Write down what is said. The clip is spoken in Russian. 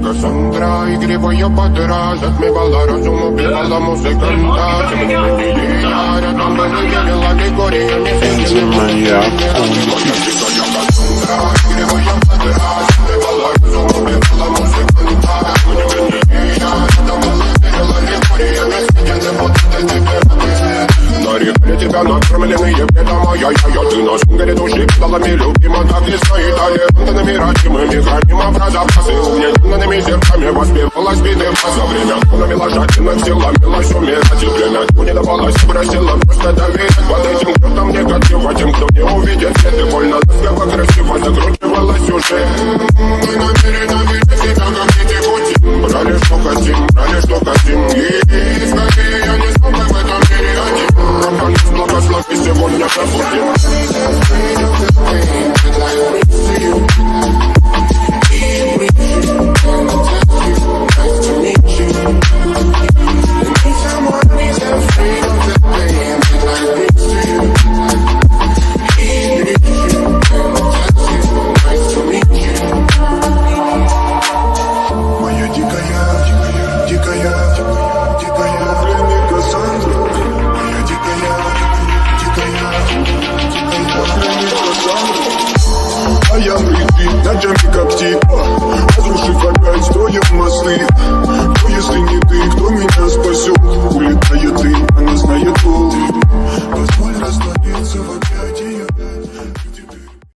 Кассандра, игривая подра, затмевала разум, убивала музыканта. Тем не менее, я рядом был и видела Григория Мизинина. Моя дикая Кассандра, игривая подра, затмевала разум, убивала музыканта. Тем не менее, я рядом был и видела Григория Мизинина. Вот это тебе нарекли тебя накормленные бредом, ай-яй-яй, ты на сунгере души педалами любима, так и стоит талентами родимыми, храним образа-пасы, угнетенными зерками воспевалась биты за время, тонами ложательных сил ломилась умирать, и время не давалось, бросила просто доверять под этим, кто там негатива, тем, кто не увидит свет, и больно ласково красиво закручивалась уже. Мы намерены видеть себя, как дети пути, брали что хотим, и скорее я не смог в этом мире один. Благослови сегодня забудем. Моя дикая Кассандра. А я прийти, над джами как типа, разрушив опять стоят мосты.